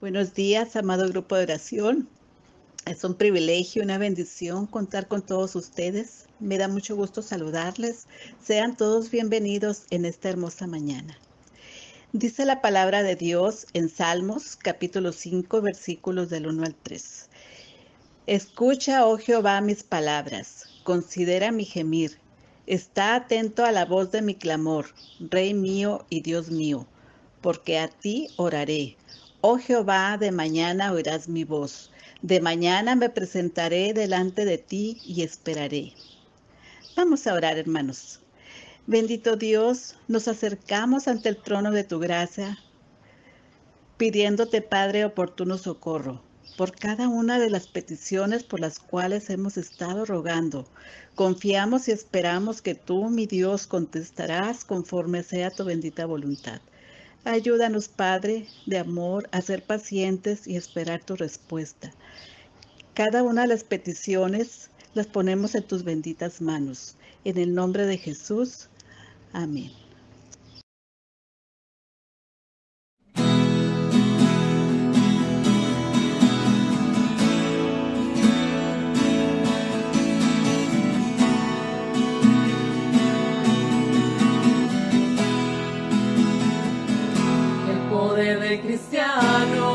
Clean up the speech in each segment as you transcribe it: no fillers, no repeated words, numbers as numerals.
Buenos días, amado grupo de oración. Es un privilegio, una bendición contar con todos ustedes. Me da mucho gusto saludarles. Sean todos bienvenidos en esta hermosa mañana. Dice la palabra de Dios en Salmos, capítulo 5, versículos del 1 al 3. Escucha, oh Jehová, mis palabras, considera mi gemir. Está atento a la voz de mi clamor, Rey mío y Dios mío, porque a ti oraré. Oh Jehová, de mañana oirás mi voz. De mañana me presentaré delante de ti y esperaré. Vamos a orar, hermanos. Bendito Dios, nos acercamos ante el trono de tu gracia, pidiéndote, Padre, oportuno socorro por cada una de las peticiones por las cuales hemos estado rogando. Confiamos y esperamos que tú, mi Dios, contestarás conforme sea tu bendita voluntad. Ayúdanos, Padre, de amor, a ser pacientes y esperar tu respuesta. Cada una de las peticiones las ponemos en tus benditas manos. En el nombre de Jesús. Amén. El poder del cristiano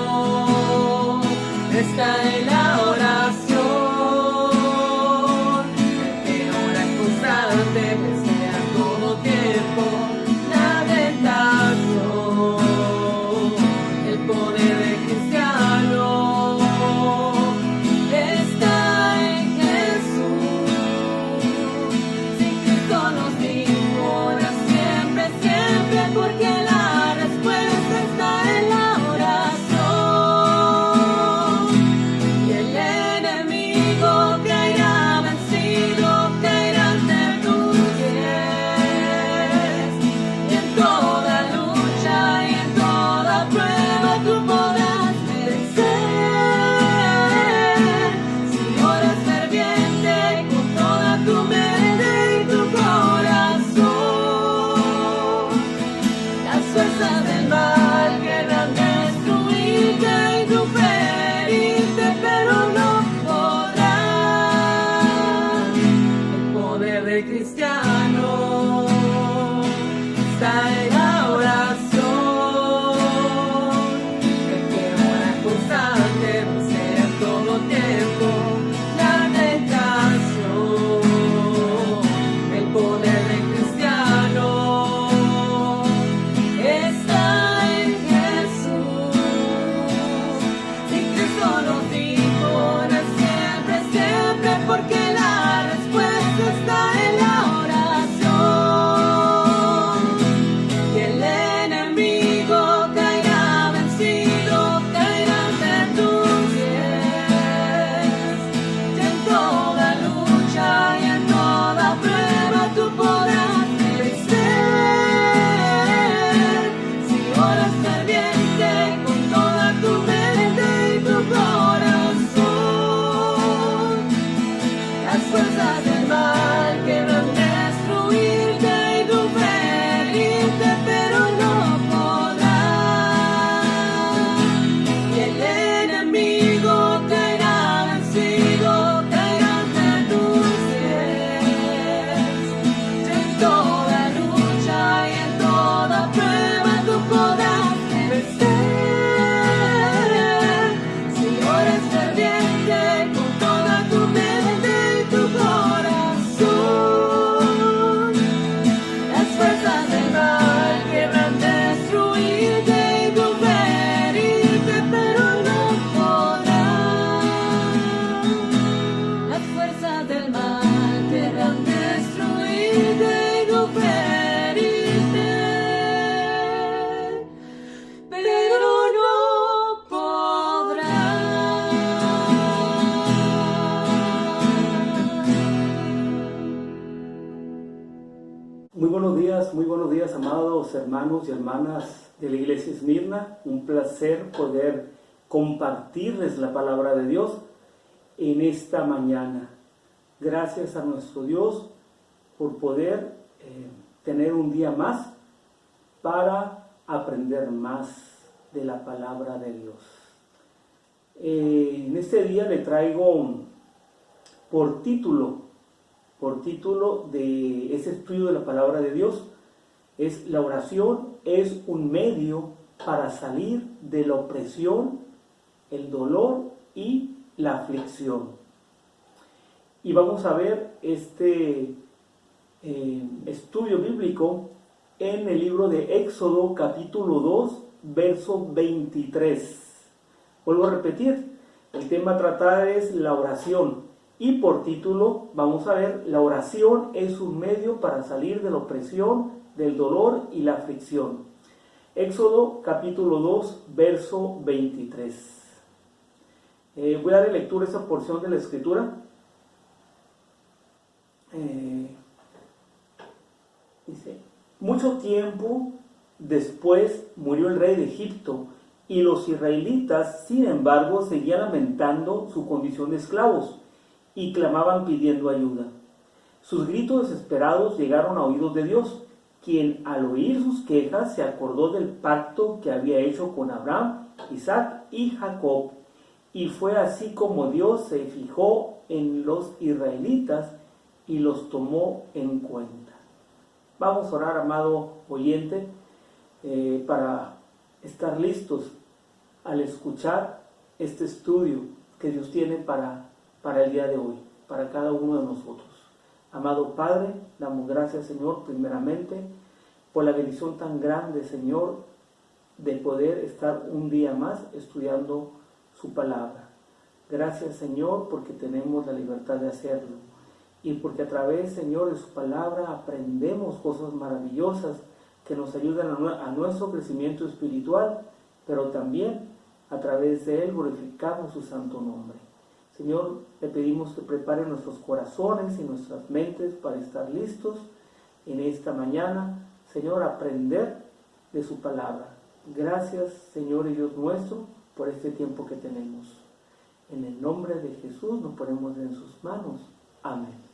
está en la oración. El que ora constante desea todo tiempo la tentación. El poder del cristiano está en Jesús. Sin Cristo nos dijo ora siempre, siempre, porque la respuesta está en la oración. Y el enemigo caerá vencido, caerá ante tus pies. Y en toda lucha y en toda prueba tú podrás vencer. Si oras ferviente con toda tu mente y tu corazón, las fuerzas del mal querrán destruirte y tú ferirte, pero no podrán. El poder del cristiano está en la oración. El que ora constante desea todo tiempo la tentación. El poder del cristiano está en Jesús. Si Cristo nos dijo ora siempre, siempre, porque la respuesta está en la oración. Y el enemigo caerá vencido, caerá ante tus pies. Y en toda lucha y en toda prueba tú podrás vencer. Si oras ferviente con toda tu mente y tu corazón, las fuerzas del mal querrán destruirte y tú ferirte, pero no podrán. Y el enemigo caerá vencido, caerá ante tus pies. Y en toda lucha y en toda prueba tú podrás vencer. Si oras ferviente con toda tu mente y tu corazón, las fuerzas del mal querrán destruirte y tú ferirte, pero no podrán. Las fuerzas del mal querrán destruirte y tú ferirte, pero no podrán. Muy buenos días, amados hermanos y hermanas de la Iglesia Esmirna. Un placer poder compartirles la palabra de Dios en esta mañana. Gracias a nuestro Dios por poder tener un día más para aprender más de la palabra de Dios. En este día le traigo por título de ese estudio de la palabra de Dios, es: la oración es un medio para salir de la opresión, el dolor y la aflicción. Y vamos a ver este estudio bíblico en el libro de Éxodo capítulo 2, verso 23. Vuelvo a repetir, el tema a tratar es la oración. Y por título vamos a ver: la oración es un medio para salir de la opresión, del dolor y la aflicción. Éxodo capítulo 2, verso 23. Voy a dar lectura a esa porción de la escritura. Dice: mucho tiempo después murió el rey de Egipto, y los israelitas, sin embargo, seguían lamentando su condición de esclavos y clamaban pidiendo ayuda. Sus gritos desesperados llegaron a oídos de Dios, quien al oír sus quejas se acordó del pacto que había hecho con Abraham, Isaac y Jacob. Y fue así como Dios se fijó en los israelitas y los tomó en cuenta. Vamos a orar, amado oyente, para estar listos al escuchar este estudio que Dios tiene para el día de hoy, para cada uno de nosotros. Amado Padre, damos gracias, Señor, primeramente por la bendición tan grande, Señor, de poder estar un día más estudiando su palabra. Gracias, Señor, porque tenemos la libertad de hacerlo, y porque a través, Señor, de su palabra aprendemos cosas maravillosas que nos ayudan a nuestro crecimiento espiritual, pero también a través de él glorificamos su santo nombre. Señor, le pedimos que prepare nuestros corazones y nuestras mentes para estar listos en esta mañana, Señor, a aprender de su palabra. Gracias, Señor y Dios nuestro, por este tiempo que tenemos. En el nombre de Jesús nos ponemos en sus manos. Amén.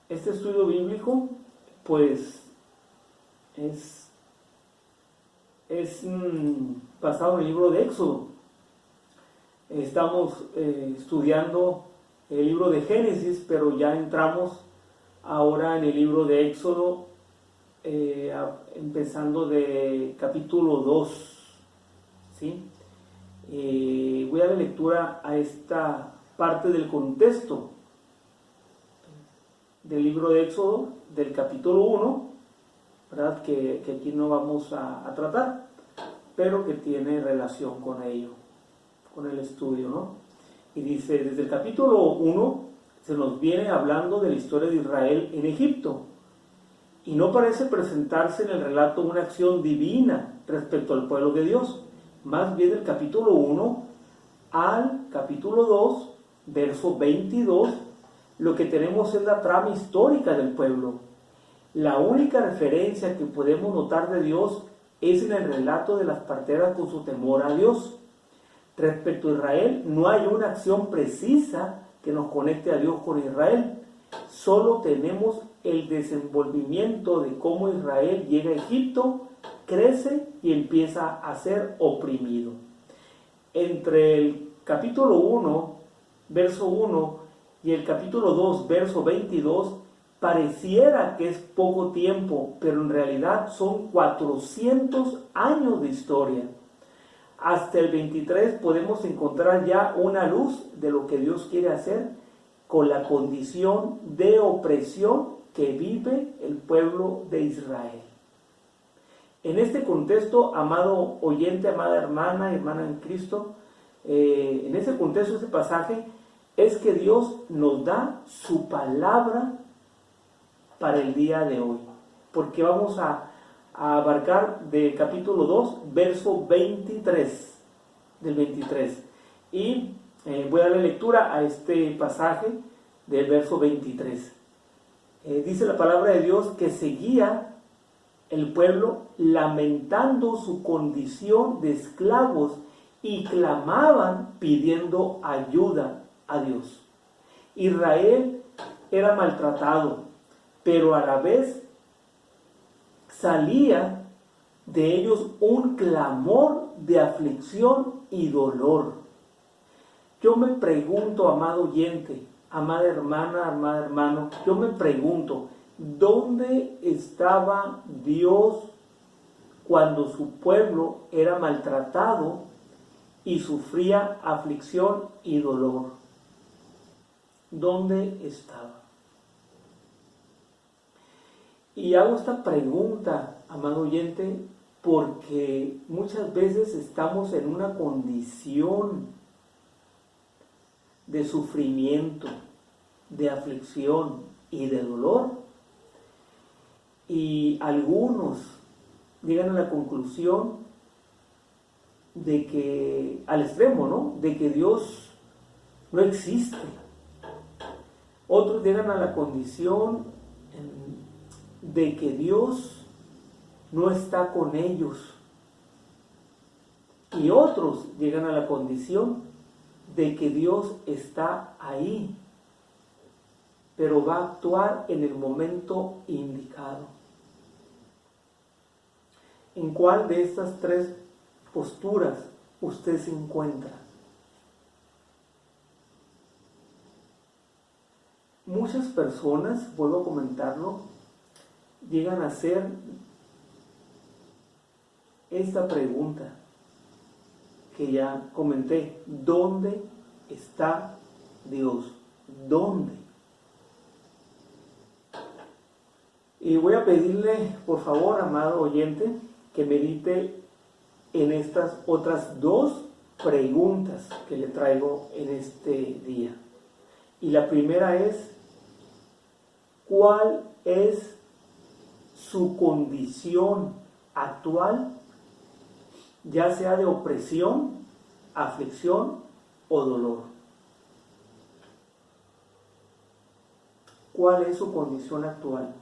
Este estudio bíblico, pues, es basado en el libro de Éxodo. Estamos estudiando el libro de Génesis, pero ya entramos ahora en el libro de Éxodo, empezando de capítulo 2, ¿sí? Voy a dar lectura a esta parte del contexto del libro de Éxodo, del capítulo 1, ¿verdad? Que aquí no vamos a tratar, pero que tiene relación con ello, con el estudio, ¿no? Y dice: desde el capítulo 1 se nos viene hablando de la historia de Israel en Egipto, y no parece presentarse en el relato una acción divina respecto al pueblo de Dios. Más bien, del capítulo 1 al capítulo 2, verso 22, lo que tenemos es la trama histórica del pueblo. La única referencia que podemos notar de Dios es en el relato de las parteras con su temor a Dios. Respecto a Israel, no hay una acción precisa que nos conecte a Dios con Israel. Solo tenemos el desenvolvimiento de cómo Israel llega a Egipto, crece y empieza a ser oprimido. Entre el capítulo 1, verso 1, y el capítulo 2, verso 22, pareciera que es poco tiempo, pero en realidad son 400 años de historia. Hasta el 23 podemos encontrar ya una luz de lo que Dios quiere hacer con la condición de opresión que vive el pueblo de Israel. En este contexto, amado oyente, amada hermana en Cristo, en ese contexto, este pasaje, es que Dios nos da su palabra para el día de hoy, porque vamos a abarcar del capítulo 2, verso 23, del 23, y voy a darle lectura a este pasaje del verso 23. Dice la palabra de Dios que seguía el pueblo lamentando su condición de esclavos y clamaban pidiendo ayuda a Dios. Israel era maltratado, pero a la vez salía de ellos un clamor de aflicción y dolor. Yo me pregunto, amado oyente, amada hermana, amado hermano, yo me pregunto, ¿dónde estaba Dios cuando su pueblo era maltratado y sufría aflicción y dolor? ¿Dónde estaba? Y hago esta pregunta, amado oyente, porque muchas veces estamos en una condición de sufrimiento, de aflicción y de dolor, y algunos llegan a la conclusión de que, al extremo, ¿no?, de que Dios no existe. Otros llegan a la condición de que Dios no está con ellos. Y otros llegan a la condición de que Dios está ahí, pero va a actuar en el momento indicado. ¿En cuál de estas tres posturas usted se encuentra? Muchas personas, vuelvo a comentarlo, llegan a hacer esta pregunta que ya comenté: ¿dónde está Dios? ¿Dónde? Y voy a pedirle, por favor, amado oyente, que medite en estas otras dos preguntas que le traigo en este día. Y la primera es: ¿cuál es su condición actual, ya sea de opresión, aflicción o dolor? ¿Cuál es su condición actual?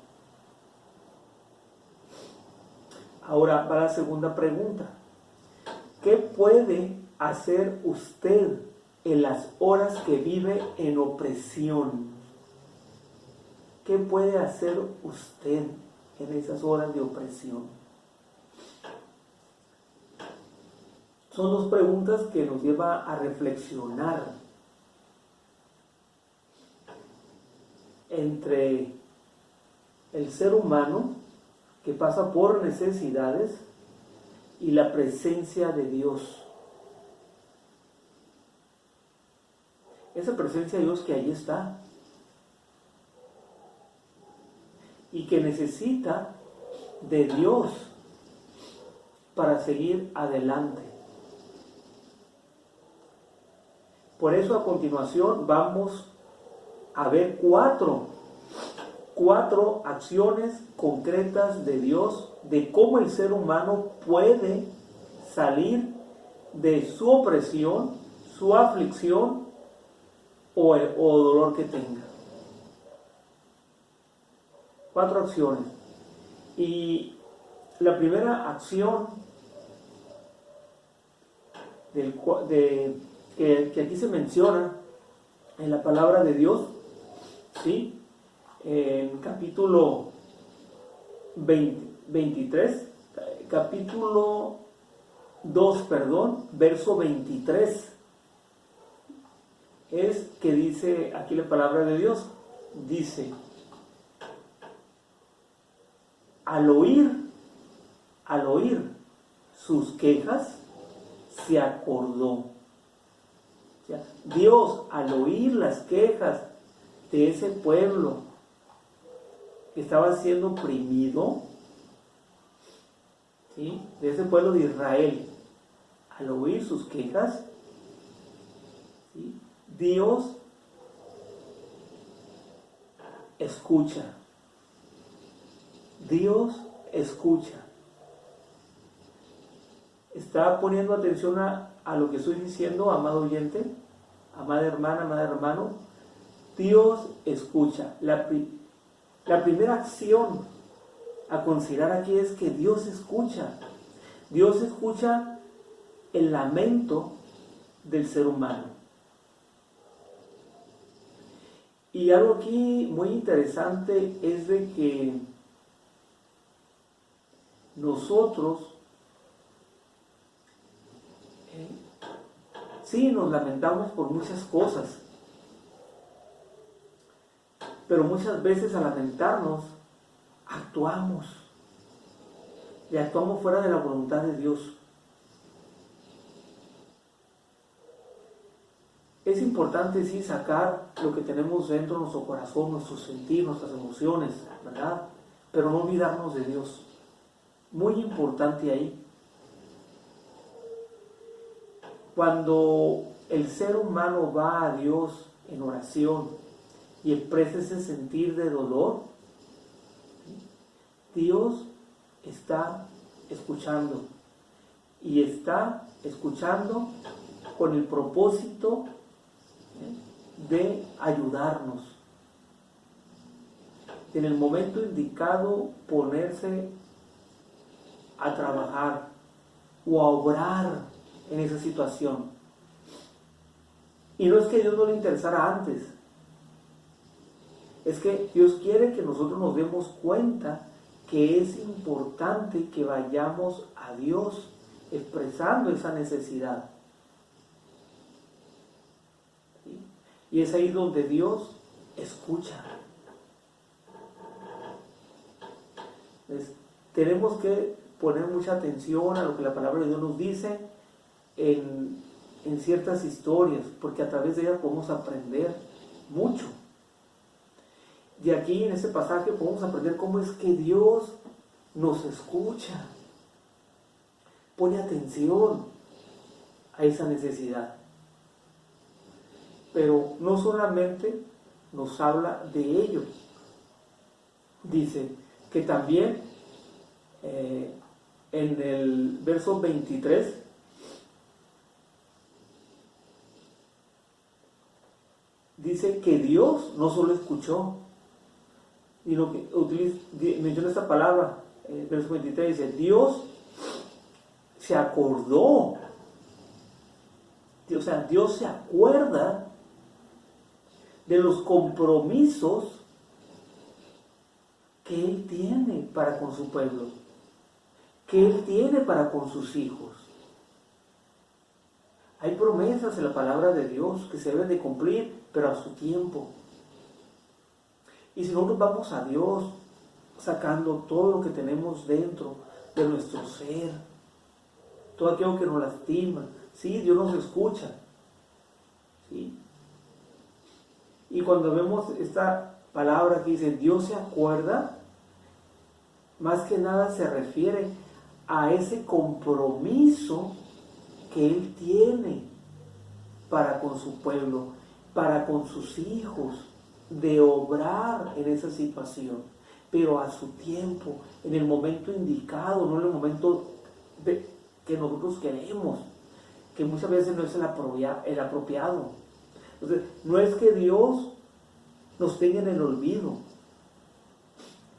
Ahora va la segunda pregunta: ¿qué puede hacer usted en las horas que vive en opresión? ¿Qué puede hacer usted en esas horas de opresión? Son dos preguntas que nos llevan a reflexionar entre el ser humano que pasa por necesidades y la presencia de Dios. Esa presencia de Dios que ahí está y que necesita de Dios para seguir adelante. Por eso, a continuación vamos a ver cuatro acciones concretas de Dios, de cómo el ser humano puede salir de su opresión, su aflicción o dolor que tenga. 4 acciones. Y la primera acción que aquí se menciona en la palabra de Dios, ¿sí?, en capítulo 23, capítulo 2, verso 23, es que dice aquí la palabra de Dios, dice: al oír sus quejas, se acordó. O sea, Dios, al oír las quejas de ese pueblo que estaba siendo oprimido, ¿sí?, de ese pueblo de Israel, al oír sus quejas, ¿sí?, Dios escucha. Dios escucha. ¿Está poniendo atención a lo que estoy diciendo, amado oyente, amada hermana, amado hermano? Dios escucha. La primera acción a considerar aquí es que Dios escucha. Dios escucha el lamento del ser humano. Y algo aquí muy interesante es de que nosotros sí nos lamentamos por muchas cosas, pero muchas veces al lamentarnos actuamos y actuamos fuera de la voluntad de Dios. Es importante sí sacar lo que tenemos dentro de nuestro corazón, nuestro sentir, nuestras emociones, ¿verdad? Pero no olvidarnos de Dios. Muy importante ahí. Cuando el ser humano va a Dios en oración y expresa ese sentir de dolor, Dios está escuchando. Y está escuchando con el propósito de ayudarnos. En el momento indicado, ponerse a trabajar o a obrar en esa situación. Y no es que Dios no le interesara antes, es que Dios quiere que nosotros nos demos cuenta que es importante que vayamos a Dios expresando esa necesidad. ¿Sí? Y es ahí donde Dios escucha. Entonces, tenemos que poner mucha atención a lo que la palabra de Dios nos dice en ciertas historias, porque a través de ellas podemos aprender mucho. Y aquí en este pasaje podemos aprender cómo es que Dios nos escucha, pone atención a esa necesidad. Pero no solamente nos habla de ello, dice que también en el verso 23 dice que Dios no solo escuchó, y lo que menciona esta palabra, verso 23 dice, Dios se acordó, o sea, Dios se acuerda de los compromisos que Él tiene para con su pueblo, que Él tiene para con sus hijos. Hay promesas en la palabra de Dios que se deben de cumplir, pero a su tiempo. Y si nosotros vamos a Dios sacando todo lo que tenemos dentro de nuestro ser, todo aquello que nos lastima, sí, Dios nos escucha, ¿sí? Y cuando vemos esta palabra que dice Dios se acuerda, más que nada se refiere a ese compromiso que Él tiene para con su pueblo, para con sus hijos, de obrar en esa situación, pero a su tiempo, en el momento indicado, no en el momento que nosotros queremos, que muchas veces no es el apropiado. Entonces, no es que Dios nos tenga en el olvido,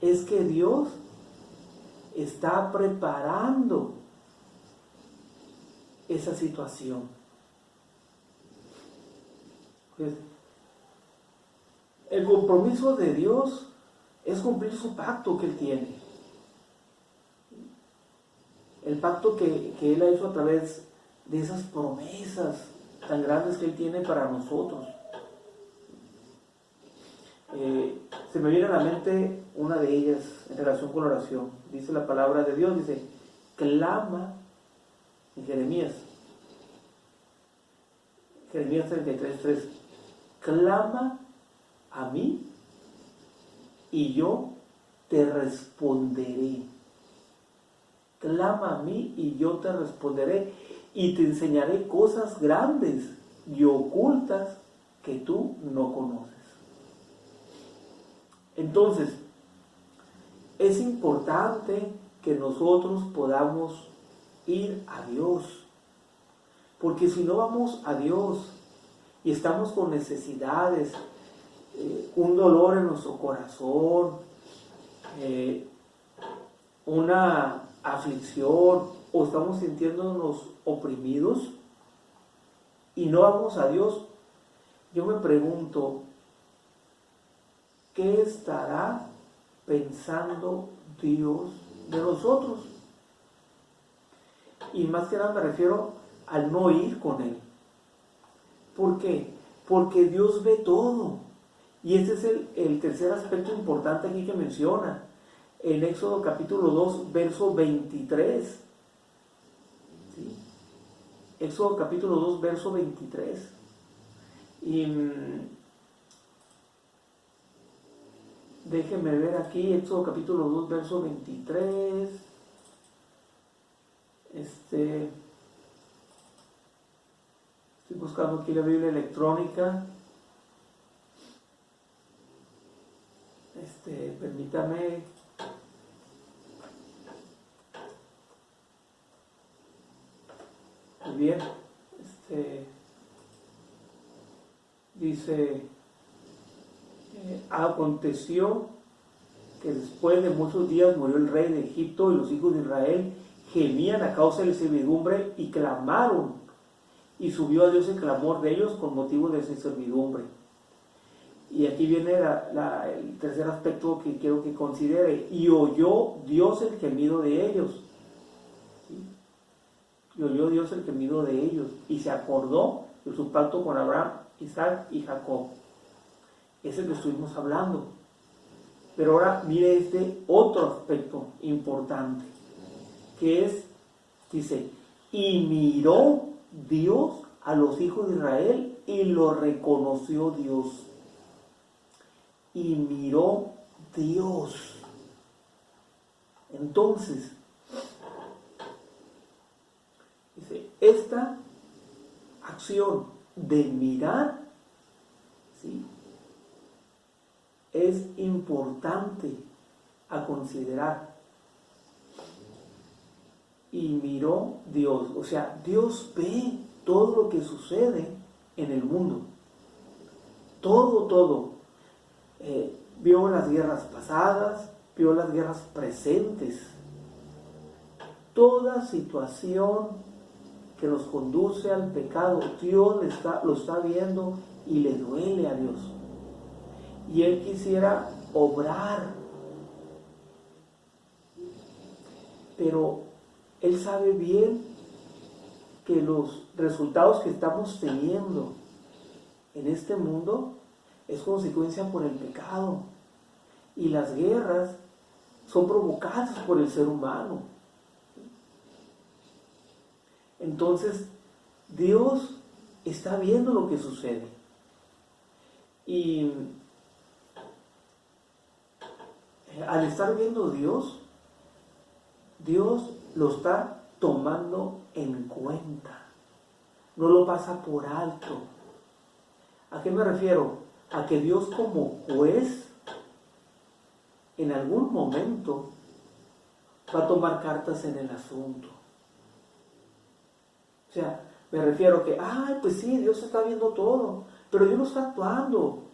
es que Dios está preparando esa situación. Pues, el compromiso de Dios es cumplir su pacto que Él tiene. El pacto que Él ha hecho a través de esas promesas tan grandes que Él tiene para nosotros. Se me viene a la mente una de ellas en relación con la oración. Dice la palabra de Dios, dice, clama en Jeremías 33:3, clama a mí y yo te responderé. Clama a mí y yo te responderé y te enseñaré cosas grandes y ocultas que tú no conoces. Entonces, es importante que nosotros podamos ir a Dios, porque si no vamos a Dios y estamos con necesidades, un dolor en nuestro corazón, una aflicción, o estamos sintiéndonos oprimidos y no vamos a Dios, yo me pregunto, ¿qué estará pensando Dios de nosotros? Y más que nada me refiero al no ir con Él. ¿Por qué? Porque Dios ve todo. Y este es el tercer aspecto importante aquí que menciona. En Éxodo capítulo 2, verso 23. ¿Sí? Éxodo capítulo 2, verso 23. Y déjenme ver aquí, Éxodo capítulo 2, verso 23. Estoy buscando aquí la Biblia electrónica. Permítame. Muy bien. Dice, aconteció que después de muchos días murió el rey de Egipto y los hijos de Israel gemían a causa de la servidumbre y clamaron, y subió a Dios el clamor de ellos con motivo de esa servidumbre. Y aquí viene el tercer aspecto que quiero que considere. Y oyó Dios el gemido de ellos. ¿Sí? Y oyó Dios el gemido de ellos. Y se acordó de su pacto con Abraham, Isaac y Jacob. Ese es el que estuvimos hablando. Pero ahora mire este otro aspecto importante, que es, dice, y miró Dios a los hijos de Israel y lo reconoció Dios. Y miró Dios. Entonces, dice, esta acción de mirar, ¿sí?, es importante a considerar. Y miró Dios, o sea, Dios ve todo lo que sucede en el mundo. Todo. Vio las guerras pasadas, vio las guerras presentes. Toda situación que nos conduce al pecado, Dios lo está viendo y le duele a Dios. Y Él quisiera obrar, pero Él sabe bien que los resultados que estamos teniendo en este mundo es consecuencia por el pecado, y las guerras son provocadas por el ser humano. Entonces Dios está viendo lo que sucede, y al estar viendo Dios lo está tomando en cuenta, no lo pasa por alto. ¿A qué me refiero? A que Dios, como juez, en algún momento va a tomar cartas en el asunto. O sea, me refiero a que, pues sí, Dios está viendo todo, pero Dios no está actuando.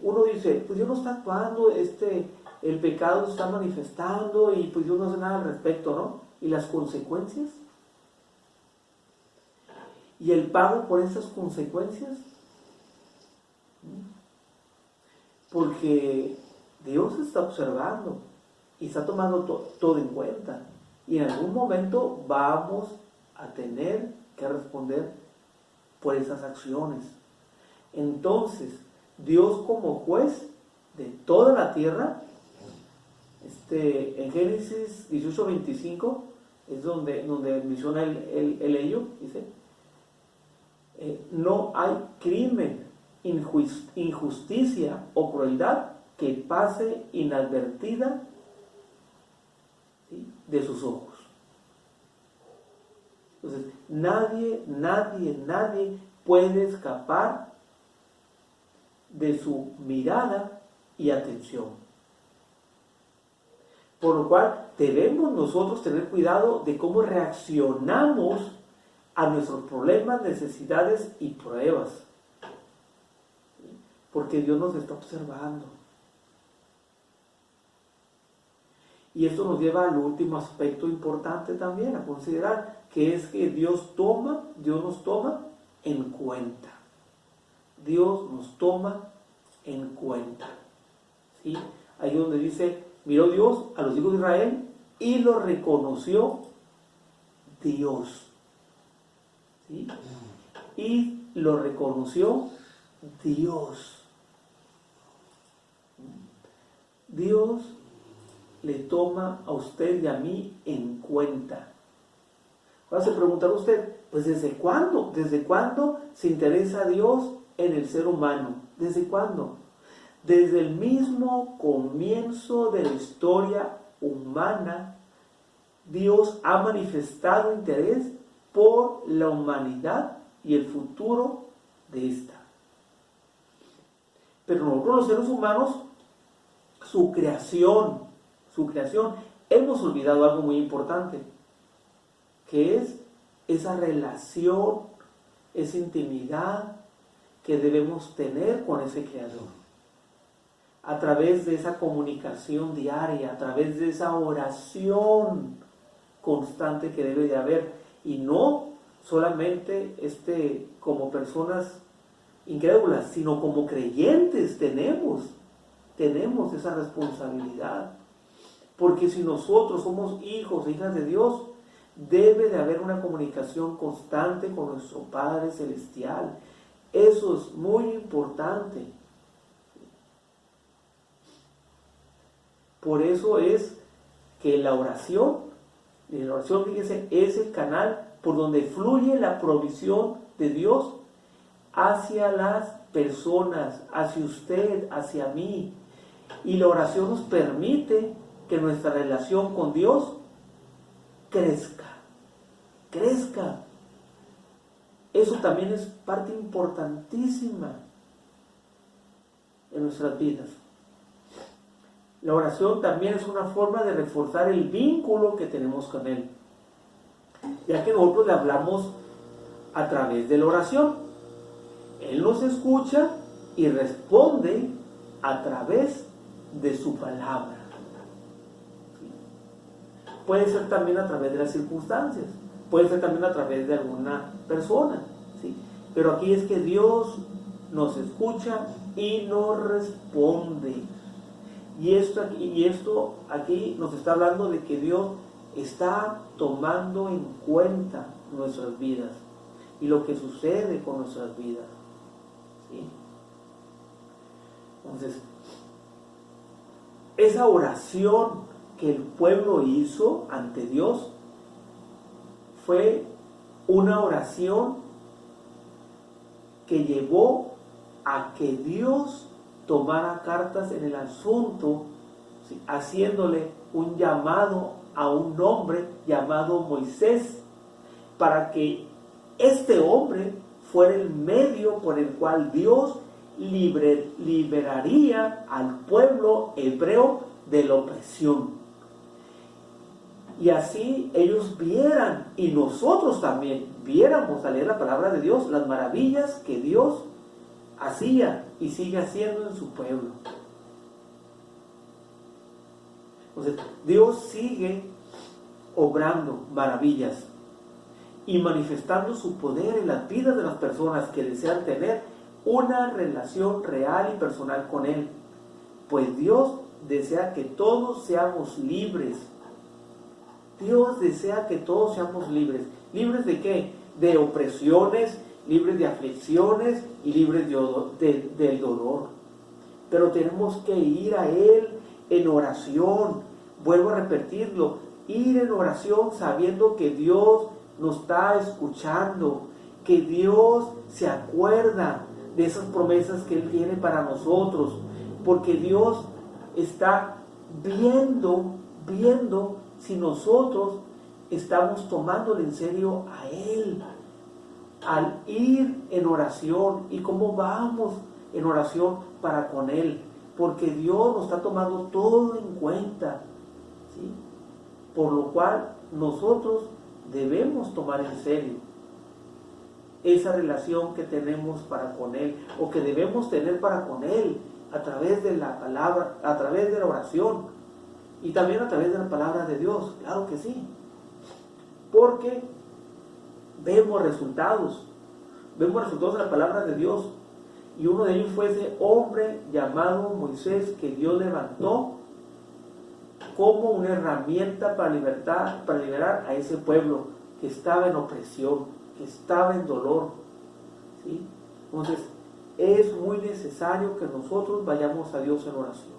Uno dice, pues Dios no está actuando, el pecado se está manifestando y pues Dios no hace nada al respecto, ¿no? ¿Y las consecuencias? ¿Y el pago por esas consecuencias? Porque Dios está observando y está tomando todo en cuenta, y en algún momento vamos a tener que responder por esas acciones. Entonces, Dios, como juez de toda la tierra, en Génesis 18:25 es donde menciona el ello, dice, no hay crimen, injusticia o crueldad que pase inadvertida, ¿sí?, de sus ojos. Entonces, nadie puede escapar de su mirada y atención. Por lo cual debemos nosotros tener cuidado de cómo reaccionamos a nuestros problemas, necesidades y pruebas, porque Dios nos está observando. Y esto nos lleva al último aspecto importante también a considerar, que es que Dios nos toma en cuenta. Dios nos toma en cuenta. ¿Sí? Ahí donde dice, miró Dios a los hijos de Israel y lo reconoció Dios. ¿Sí? Y lo reconoció Dios. Dios le toma a usted y a mí en cuenta. Ahora se preguntará usted, pues ¿desde cuándo? ¿Desde cuándo se interesa Dios en el ser humano? ¿Desde cuándo? Desde el mismo comienzo de la historia humana, Dios ha manifestado interés por la humanidad y el futuro de esta. Pero nosotros los seres humanos, su creación, hemos olvidado algo muy importante, que es esa relación, esa intimidad que debemos tener con ese Creador. A través de esa comunicación diaria, a través de esa oración constante que debe de haber, y no solamente como personas incrédulas, sino como creyentes tenemos esa responsabilidad, porque si nosotros somos hijos e hijas de Dios, debe de haber una comunicación constante con nuestro Padre Celestial. Eso es muy importante. Por eso es que la oración, fíjense, es el canal por donde fluye la provisión de Dios hacia las personas, hacia usted, hacia mí. Y la oración nos permite que nuestra relación con Dios crezca. Eso también es parte importantísima en nuestras vidas. La oración también es una forma de reforzar el vínculo que tenemos con Él, ya que nosotros le hablamos a través de la oración. Él nos escucha y responde a través de su palabra. Puede ser también a través de las circunstancias, puede ser también a través de alguna persona, ¿sí? Pero aquí es que Dios nos escucha y nos responde. Y esto aquí nos está hablando de que Dios está tomando en cuenta nuestras vidas y lo que sucede con nuestras vidas, ¿sí? Entonces, esa oración que el pueblo hizo ante Dios fue una oración que llevó a que Dios tomara cartas en el asunto, ¿sí? Haciéndole un llamado a un hombre llamado Moisés, para que este hombre fuera el medio por el cual Dios liberaría al pueblo hebreo de la opresión. Y así ellos vieran, y nosotros también viéramos al leer la palabra de Dios, las maravillas que Dios hacía y sigue haciendo en su pueblo. Entonces, Dios sigue obrando maravillas y manifestando su poder en las vidas de las personas que desean tener una relación real y personal con Él. Pues Dios desea que todos seamos libres. Dios desea que todos seamos libres. ¿Libres de qué? De opresiones, libres de aflicciones y libres del dolor. Pero tenemos que ir a Él en oración. Vuelvo a repetirlo, ir en oración sabiendo que Dios nos está escuchando, que Dios se acuerda de esas promesas que Él tiene para nosotros, porque Dios está viendo si nosotros estamos tomándole en serio a Él al ir en oración y cómo vamos en oración para con Él, porque Dios nos está tomando todo en cuenta, ¿sí? Por lo cual nosotros debemos tomar en serio esa relación que tenemos para con Él, o que debemos tener para con Él, a través de la palabra, a través de la oración, y también a través de la palabra de Dios, claro que sí, porque vemos resultados de la palabra de Dios, y uno de ellos fue ese hombre llamado Moisés, que Dios levantó como una herramienta para liberar a ese pueblo que estaba en opresión, que estaba en dolor, ¿sí? Entonces, es muy necesario que nosotros vayamos a Dios en oración.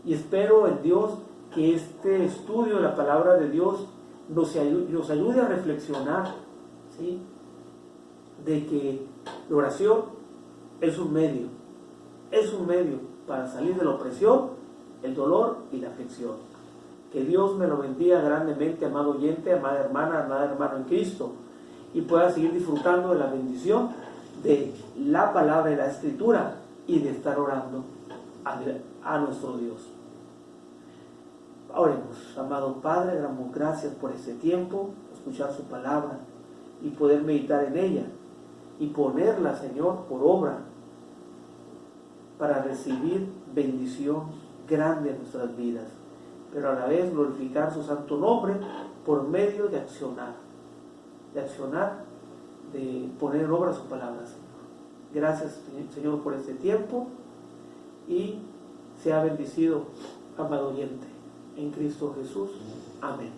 Y espero en Dios que este estudio de la palabra de Dios nos ayude a reflexionar, ¿sí? De que la oración es un medio para salir de la opresión, el dolor y la aflicción. Que Dios me lo bendiga grandemente, amado oyente, amada hermana, amado hermano en Cristo, y pueda seguir disfrutando de la bendición de la palabra y la escritura y de estar orando a nuestro Dios. Oremos. Amado Padre, damos gracias por este tiempo, escuchar su palabra y poder meditar en ella y ponerla, Señor, por obra para recibir bendición grande en nuestras vidas, pero a la vez glorificar su santo nombre por medio de accionar, de poner en obra su palabra, Señor. Gracias, Señor, por este tiempo y sea bendecido, amado oyente, en Cristo Jesús. Amén.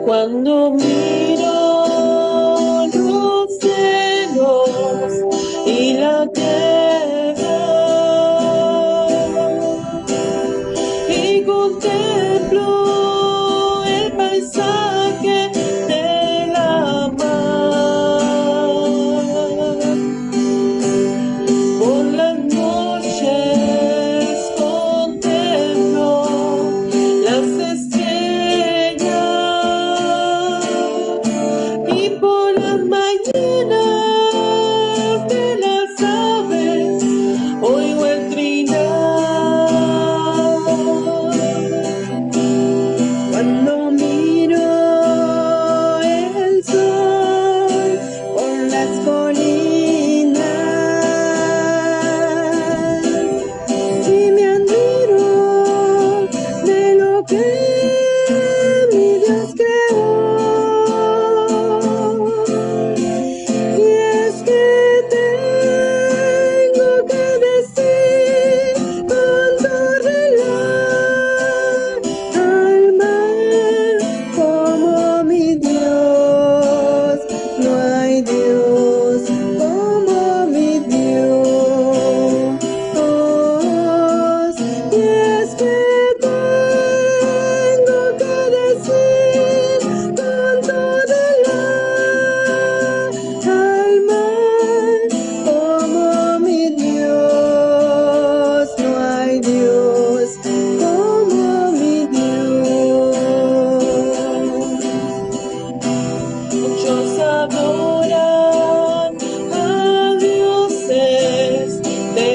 Cuando miro los cielos y la tierra y contemplo el paisaje de la mar, por las noches contemplo las estrellas y por las mañanas de las aves oigo el trinar. Cuando miro el sol por las colinas y me admiro de lo que mi Dios creó, y es que tengo que decir con todo el alma como mi Dios, no hay Dios como mi Dios, y es que tengo que decir con todo el alma como mi Dios, no hay Dios como mi Dios. Muchos adoran a dioses de